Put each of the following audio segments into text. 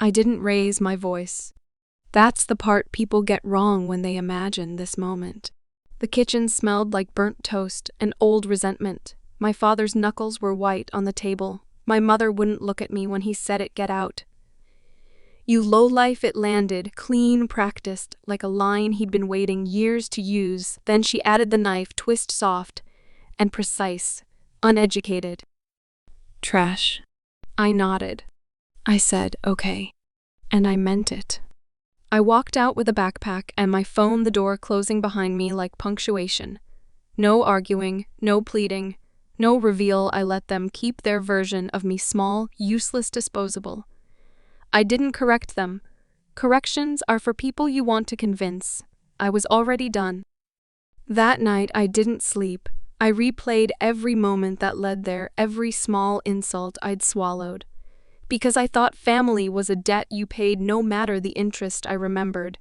I didn't raise my voice. That's the part people get wrong when they imagine this moment. The kitchen smelled like burnt toast and old resentment. My father's knuckles were white on the table. My mother wouldn't look at me when he said it. Get out. You lowlife, it landed, clean, practiced, like a line he'd been waiting years to use. Then she added the knife, twist soft and precise. Uneducated. Trash. I nodded. I said, okay. And I meant it. I walked out with a backpack and my phone, the door closing behind me like punctuation. No arguing, no pleading, no reveal. I let them keep their version of me, small, useless, disposable. I didn't correct them. Corrections are for people you want to convince. I was already done. That night I didn't sleep. I replayed every moment that led there, every small insult I'd swallowed. Because I thought family was a debt you paid no matter the interest. I remembered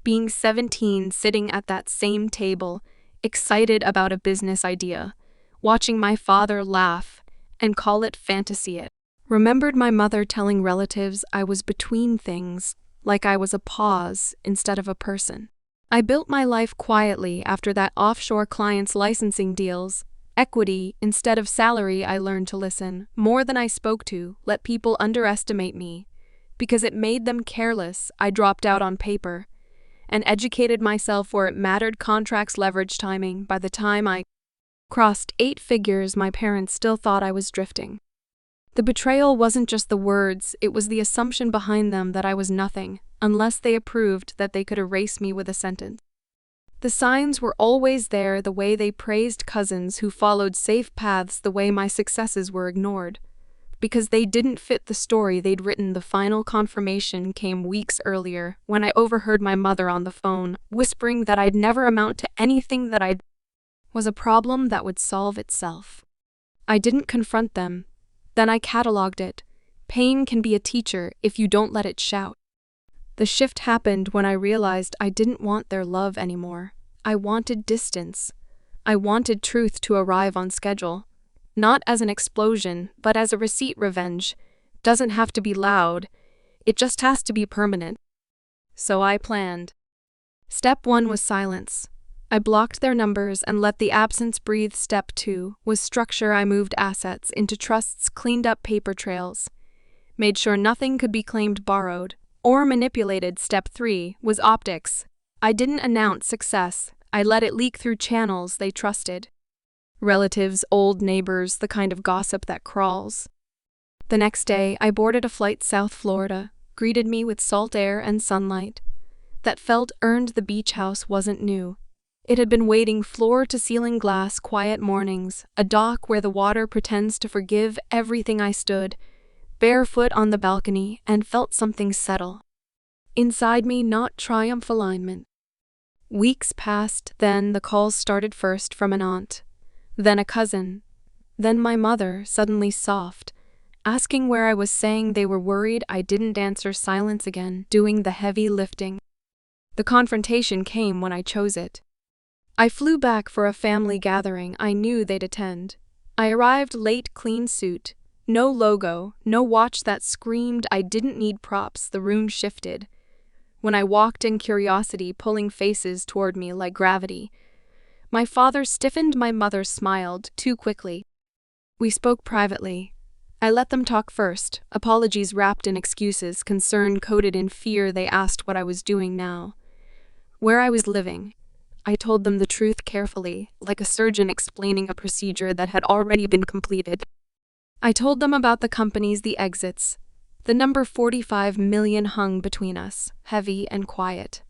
being 17, sitting at that same table, excited about a business idea, watching my father laugh and call it fantasy. Remembered my mother telling relatives I was between things, like I was a pause instead of a person. I built my life quietly after that, offshore clients' licensing deals. Equity instead of salary. I learned to listen more than I spoke to, let people underestimate me. Because it made them careless, I dropped out on paper and educated myself where it mattered. Contracts, leverage, timing. By the time I crossed 8 figures, my parents still thought I was drifting. The betrayal wasn't just the words, it was the assumption behind them that I was nothing, unless they approved that they could erase me with a sentence. The signs were always there, the way they praised cousins who followed safe paths, the way my successes were ignored. Because they didn't fit the story they'd written. The final confirmation came weeks earlier, when I overheard my mother on the phone, whispering that I'd never amount to anything, that I was a problem that would solve itself. I didn't confront them. Then I cataloged it. Pain can be a teacher if you don't let it shout. The shift happened when I realized I didn't want their love anymore. I wanted distance. I wanted truth to arrive on schedule. Not as an explosion, but as a receipt. Revenge doesn't have to be loud. It just has to be permanent. So I planned. Step 1 was silence. I blocked their numbers and let the absence breathe. Step 2 was structure. I moved assets into trusts, cleaned up paper trails, made sure nothing could be claimed, borrowed, or manipulated. Step 3 was optics. I didn't announce success. I let it leak through channels they trusted. Relatives, old neighbors, the kind of gossip that crawls. The next day, I boarded a flight. South Florida greeted me with salt air and sunlight that felt earned. The beach house wasn't new. It had been waiting, floor to ceiling glass, quiet mornings, a dock where the water pretends to forgive everything. I stood barefoot on the balcony and felt something settle inside me, not triumph, alignment. Weeks passed, then the calls started, first from an aunt, then a cousin, then my mother, suddenly soft, asking where I was, saying they were worried I didn't answer. Silence again, doing the heavy lifting. The confrontation came when I chose it. I flew back for a family gathering I knew they'd attend. I arrived late, clean suit. No logo, no watch that screamed I didn't need props. The room shifted when I walked in, curiosity pulling faces toward me like gravity. My father stiffened, my mother smiled, too quickly. We spoke privately. I let them talk first, apologies wrapped in excuses, concern coded in fear. They asked what I was doing now, where I was living. I told them the truth carefully, like a surgeon explaining a procedure that had already been completed. I told them about the companies, the exits. The number 45 million hung between us, heavy and quiet.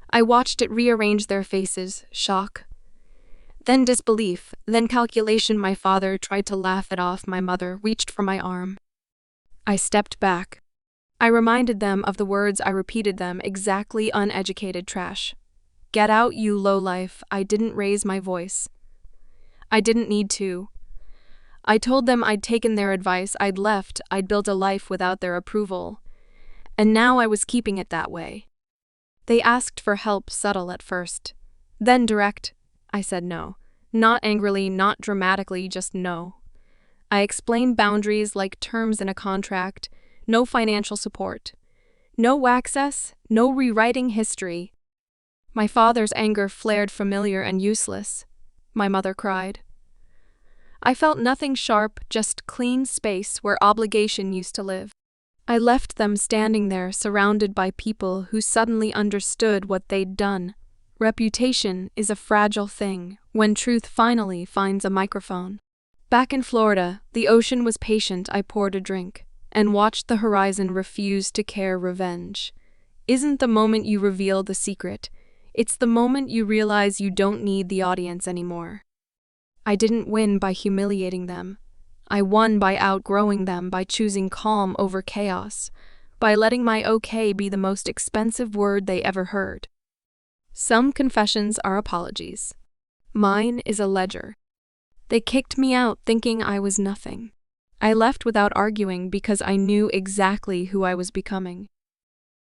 I watched it rearrange their faces, shock, then disbelief, then calculation. My father tried to laugh it off. My mother reached for my arm. I stepped back. I reminded them of the words. I repeated them exactly. Uneducated trash. Get out, you lowlife. I didn't raise my voice. I didn't need to. I told them I'd taken their advice, I'd left, I'd built a life without their approval. And now I was keeping it that way. They asked for help, subtle at first, then direct. I said no. Not angrily, not dramatically, just no. I explained boundaries like terms in a contract. no financial support. No access, no rewriting history. My father's anger flared familiar and useless. My mother cried. I felt nothing sharp, just clean space where obligation used to live. I left them standing there, surrounded by people who suddenly understood what they'd done. Reputation is a fragile thing when truth finally finds a microphone. Back in Florida, the ocean was patient. I poured a drink and watched the horizon refuse to care revenge. Isn't the moment you reveal the secret, it's the moment you realize you don't need the audience anymore. I didn't win by humiliating them. I won by outgrowing them, by choosing calm over chaos, by letting my okay be the most expensive word they ever heard. Some confessions are apologies. Mine is a ledger. They kicked me out thinking I was nothing. I left without arguing because I knew exactly who I was becoming.